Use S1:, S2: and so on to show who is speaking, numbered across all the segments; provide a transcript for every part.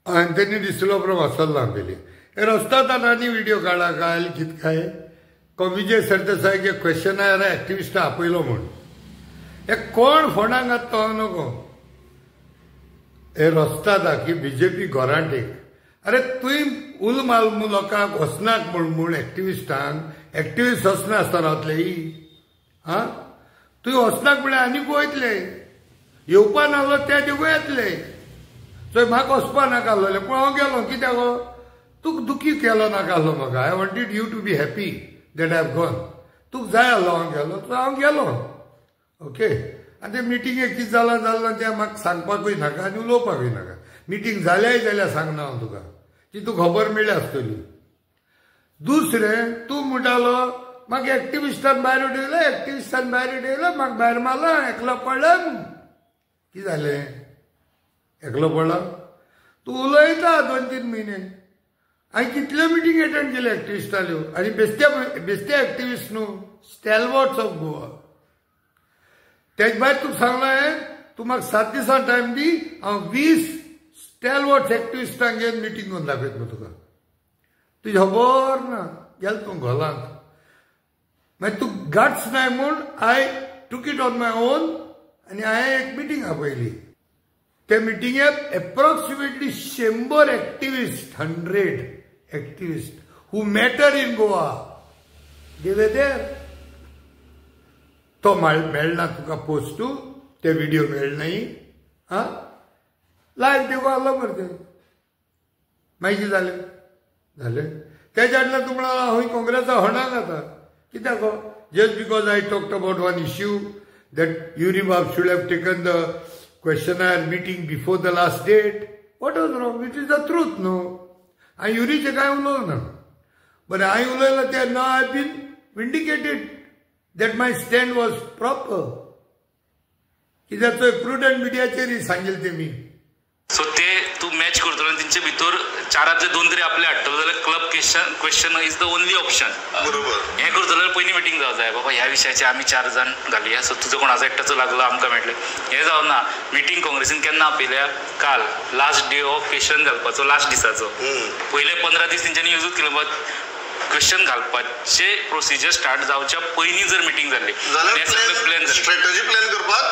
S1: तेनी दिसलो फ्रॉम हसल्ला पयली रस्ता तानी व्हिडिओ काडा काय कित काय विजय सरदेसायक क्वेश्चनार एक्टिविस्टा आपयलो म्हूण हे कोण फोंडाक घात तो नको हे रस्ता की बीजेपी गोरांटीक अरे तुवें उल माल लोकांक वचनाक म्हूण एक्टिविस्टांक एक्टिविस्ट वचना आसता रावतले हा तुवें वचनाक म्हळ्यार आनीक वयतले येवपा नासलो त्या देगूय येतले थंय म्हाका वचपा नाका आसलें पूण हांव गेलो कित्याक तुका दुखी केलो नाका आसलो म्हाका I wanted you to be happy that I have gone तुका जाय आसलो हांव गेलो ओके आनी ते मिटिंगेक कितें जालां तें म्हाका सांगपाकूय नाका आनी उलोवपाकूय नाका मिटींग जाल्यार सांगना हांव तुका ती तुका खबर मेळ्ळी आसतली दुसरें तूं म्हणटालो म्हाका एक्टिविस्टान भायर उडयलो म्हाका भायर मारला एकलो पडला कितें जालें एकलो पडला तूं उलयता 2-3 म्हयने हांवें कितल्यो मिटींग एटेंड केल्यो एक्टिविस्टाल्यो आनी बेश्टे एक्टिविस्ट न्हू स्टॅलवर्ड्स ऑफ गोवा तेज भायर तुका सांगलो हांवें तूं म्हाका 7 दिसां टायम दी हांव 20 स्टॅलवर्ड्स एक्टिविस्टांक घेवन मिटींग करून दाखयता तुका तुजें खबर ना गेल तूं घोलांत मागीर तूं गाट्स नाय म्हूण आय टूक इट ऑन माय ओन आनी हांवें एक मिटींग आपयली त्या मिटिंगेक approximately 100 activist 100 activist who matter in Goa they were there तो मेळना तुका पोस्टू ते व्हिडिओ मेळनाय हा लायव्ह देगो आसलो मरे ते मागीर कितें जालें तेच्या फाटल्यान तूं म्हणा हांव काँग्रेसा होणाक आता कित्याक just because I talked about one issue that युनिबाब should have taken the questionnaire meeting before the last date. What was wrong? It is the truth, no? I युरीचे काय उलोवं ना but I उलयलां ते now I have been vindicated that my stand was proper. कित्याक तो prudent मिडियाचेर सांगिल्लें तेमी
S2: so ते तू match करतलो आनी तेंचे भितर 4 तरी आपले हाडटलो जाल्यार club question is the only option बरोबर हें करतलो जाल्यार पयलीं मिटींग जावं जाय बाबा ह्या विशयाचे आमी 4 जाण घालुया सो तुजो कोणाचो एकट्याचो लागलो आमकां मेळटलें हें जावना मिटींग काँग्रेसीन केन्ना आपयल्या काल लास्ट डे ऑफ क्वेश्चन घालपाचो लास्ट दिसाचो पयले 15 दीस तेंच्यांनी यूजूच केलो क्वेश्चन घालपाचे प्रोसिजर स्टार्ट जावच्या पयलीं जर मिटींग जाल्ली प्लॅन स्ट्रॅटजी प्लॅन करपाक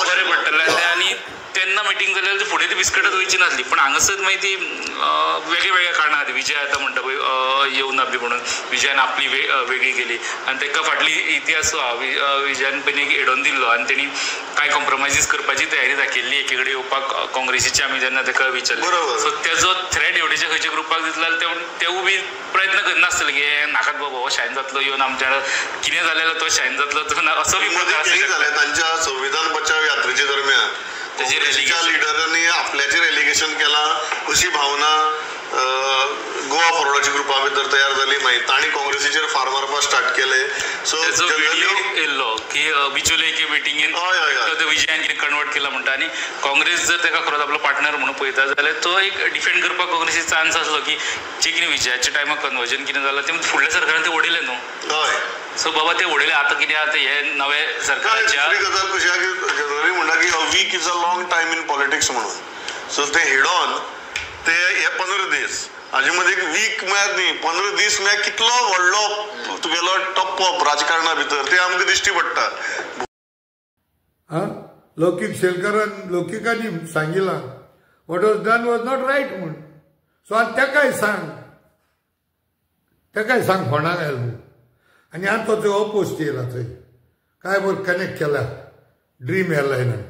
S2: बरें पडटलें आनी तेन्ना मिटींग जाल्यार फुडें ती बिस्कटां वयची नासली पण हांगासर मागीर ती वेगळ्या कारणां खातीर विजय आतां म्हणटा पळय येवना बी म्हणून विजयान आपली वेगळी केली आनी ताका फाटली इतिहास विजयान पयलीं एक एडोन दिल्लो आनी तेणी कांय कॉम्प्रोमायजीस करपाची तयारी दाखयल्ली एके कडेन येवपाक काँग्रेसीचे आमी जेन्ना ताका विचारलें सो तेजो थ्रेट हेवटेच्या खंयच्या ग्रुपाक दितलो तेवूय बी प्रयत्न करनासतले की हे नाकात बाबा हो शायन जातलो येवन आमच्या कितें जालें तो शायन जातलो असो बी प्रकार जालें तांच्या संविधान बचाव यात्रेचे दरम्यान काँग्रेसच्या लिडरांनी आपल्याचेर एलिगेशन केलां अशी भावना गोवा फॉरवर्डाच्या ग्रुपा भितर तयार जाली मागीर तांणी काँग्रेसीचेर फार मारपाक स्टार्ट केले सो व्हिडिओ येयल्लो की बिचोले एके मिटिंगेन विजयान कितें कन्वर्ट केला म्हणटा आनी काँग्रेस जर ताका खरोच आपलो पार्टनर म्हणून पळयता जाल्यार तो एक डिफेंड करपाक काँग्रेसीचो चान्स आसलो की जे कितें विजयाच्या टायमार कन्वर्जन कितें जालां तें फुडल्या सरकारान तें उडयलें न्हू हय सो बाबा ते उडयले आतां कितें आतां हे नवे सरकाराच्या गजाल कशी आहा की जनरली म्हणटा की a week is a long time in politics म्हणून सो ते हेड ऑन ते हे 15 दीस हाजे मध्ये एक वीक म्हळ्यार न्ही 15 दीस म्हळ्यार कितलो व्हडलो तुगेलो टप्पो राजकारणा भितर ते आमकां दिश्टी पडटा
S1: लौकीक लौकिकांनी सांगिलां what was done was not right म्हूण सो आतां तेकाय सांग फोंडाक आयल म्हूण आनी आतां तो थंय पोस्ट येयला थंय काय बरें कनेक्ट केला ड्रीम एअरलायनान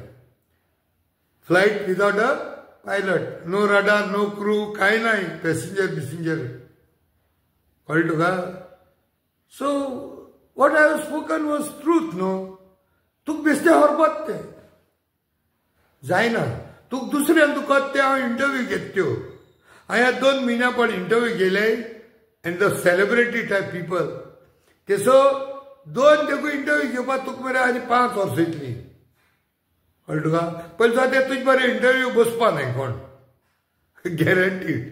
S1: flight without a pilot no radar no crew कांय नाय पॅसेंजर कळ्ळें तुका so what I have spoken was truth न्हू तुका बेश्टे व्हरपात ते जायना तुका दुसऱ्यान तुका ते हांव इंटरव्यू घेतल्यो हांवें ह्या 2 म्हयन्या पड इंटरव्यू गेले and the celebrity type people तेसो 2 देखून इंटरव्यू घेवपाक तुका मरे आनी 5 वर्सां येतलीं कळ्ळें तुका पयलीं सुद्दां ते तुजे बरें इंटरव्यू बसपा नाय कोण गॅरंटीड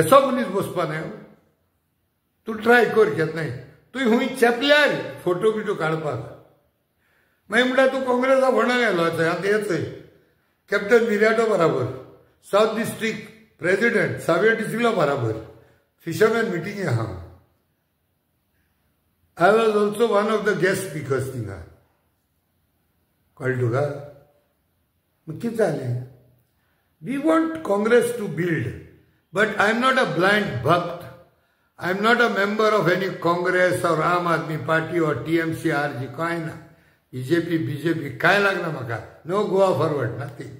S1: एसो मनीस बसपा नाय तूं ट्राय कर केन्नाय तुवें खूंय चेपल्यार फोटो बिटो काडपाक मागीर म्हणटा तूं काँग्रेसा फोंडाक गेलो आतां येचय कॅप्टन मिराटो बराबर साउथ डिस्ट्रिक्ट प्रेसिडेंट सावे डिस्ट्रिक्टला बराबर फिशरमॅन मिटींगे आहा. I was also one of the guest speakers थिंगा. कळ्ळें तुका? मग कितें जालें? We want Congress to build, but I am not a blind भक्त. I am not a member of any Congress और आम आदमी पार्टी और TMC RG कांय ना. BJP काय लागना म्हाका. No Goa Forward, nothing.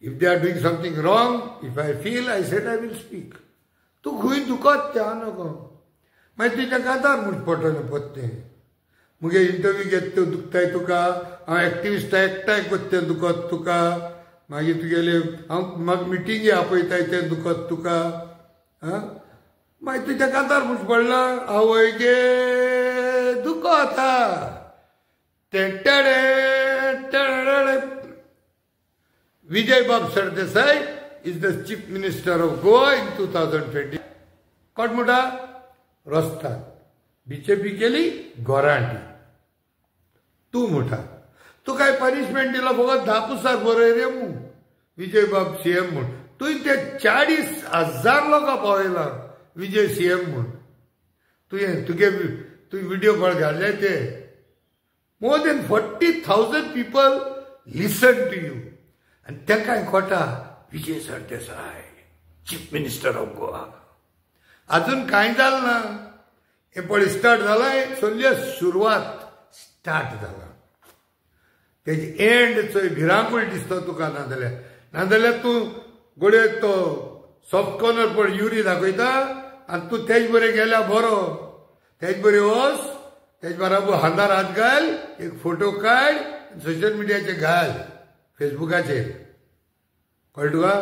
S1: If they are doing something wrong, if I feel, I said I will speak. तू खंय दुखत त्या नको. मागीर तुज्या कांतार म्हूण पडटलें पत्तें. मुगे इंटरव्यू घेत त्यो दुखताय तुका, हांव एक्टिविस्टा एकठांय करता तें दुखत तुका, मागीर तुगेले हांव म्हाका मिटिंगी आपयताय तें दुखत तुका. मागीर तुज्या कांतार म्हूण पडला, आवय गे दुखत हा. Vijay Bob Sardesai is the Chief Minister of Goa in 2020. कोण म्हणटा? रस्ता. BJP केली गॉरांटी. तू म्हणटा तू काय पनिशमेंट दिला फकत 10 पुस्तक बरय रे मू विजय बाब CM म्हूण. तुवें ते 40,000 लोकां पावयला विजय CM म्हूण. तुगे व्हिडिओ कॉल घाल्ले ते. More than 40,000 people listen to you. आणि तेका कोटा Vijay Sardesai chief minister of Goa. अजून कांय जालें ना. हे पळय स्टार्ट जालाय. सगळ्या सुरवात स्टार्ट जाला. तेजी एंड चोय भिरांकूळ दिसता तुका. नाजाल्यार तूं गोडे तो सॉफ्ट कॉर्नर पळय युरी दाखयता आनी तूं तेज बरें गेल्या बरो. तेज बरें वच, तेज बराबर हातार हात घाल, एक फोटो काड, सोशल मिडियाचेर घाल, फेसबुकाचेर. कळ्ळें तुका?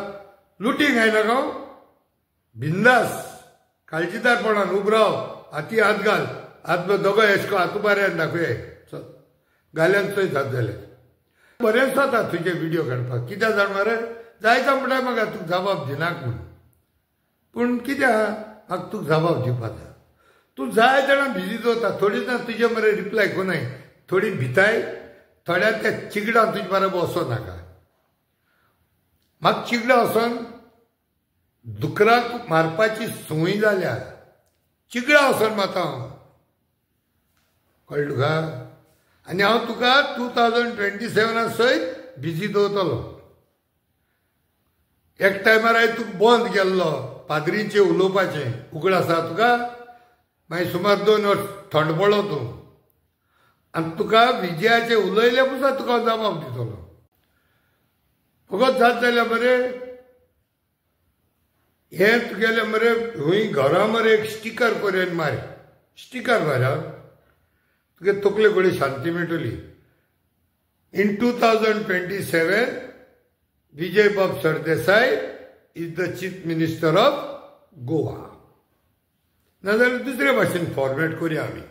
S1: लुटींग आयनाका. बिंदास काळजीदारपणान उब राव, हाती हात घाल, हात दोगांय एशको हातूबाऱ्यान दाखय. गाल्यान चोय जात जालें. बरेंच जाता तुजे व्हिडिओ काडपाक. कित्याक जाण मरे जायता म्हणटा म्हाका तुका जबाब दिनाक म्हूण. पूण कित्याक म्हाका तुका जबाब दिवपा जाय. तूं जाय जाणां बिजी दवरता. थोडी जाण तुजे मरे रिप्लाय कोनाय. थोडी भिताय, थोड्या त्या चिगडान तुजे बरोबर वचो नाका. म्हाका चिगडा वचोन दुकराक मारपाची संवय जाल्या. चिगडा वचोन माता हांव. कळ्ळें तुका? आनी हांव तुका 2027 सयत बिजी दवरतलो. एक टायमार हांवें तुका बंद केल्लो पाद्रींचें उलोवपाचें. उगड आसा तुका? मागीर सुमार 2 वर्स थंड पडलो तूं. आनी तुका विजयाचें उलयले पुसा तुका जबाब दितलो. फकत जात जाल्यार मरे हें तुगेलें मरे खंय घरा मरे एक स्टिकर करून मार. स्टिकर मार. तुगे तकले कडेन शांती मेळटली. इन 2027 विजय बाब Sardesai is the chief minister of Goa. नाजाल्यार दुसरे भाशेन फॉर्मेट करुया आमी.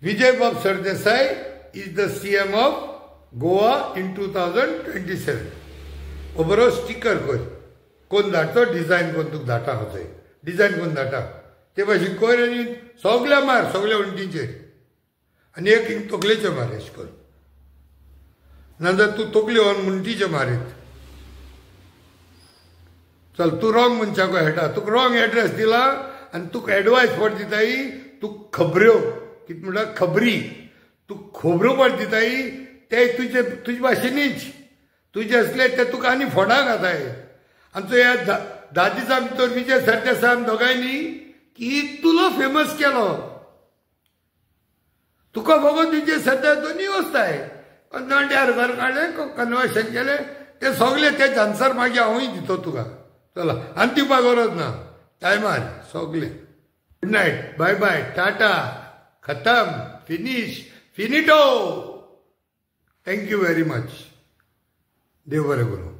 S1: विजय बाब Sardesai is the CM of Goa in 2027. हो बरो स्टिकर कर. कोण धाडतो डिझायन कोण तुका धाडटा. हांव थंय डिझायन कोण धाडटा ते भाशेन कर आनी सगळ्या मार, सगळ्या वण्टींचेर. आनी एक तकलेचेर मार अशें कर. नाजाल्यार तूं तकली व्हरून मुंडटीचेर मारीत. चल तूं रॉंग मनशाको हेटा. तुका रॉंग एड्रेस दिला आनी तुका एडवायस पड दिताय. तूं खबऱ्यो कितें म्हणटा खबरी. तूं खबरो पड दिताय ते तुजे भाशेनीच. तुजे असले ते तुका आनी फोंडा घाताय. आनी तो ह्या 10 दिसां भितर विजय सरदेसाय दोगांयनी कितलो फेमस केलो. तुका फकत विजय सरदेसाय दोनी वस्ताय. नांड्यार घर काडलें, कन्वर्शन केलें, ते सगळे ते आन्सर मागीर हांवूय दितो तुका. चला आनी दिवपा गरज ना. टायमार सगळे. Good night, bye bye, tata, खतम, फिनिश, फिनिटो. Thank you very much. देव बरें करूं.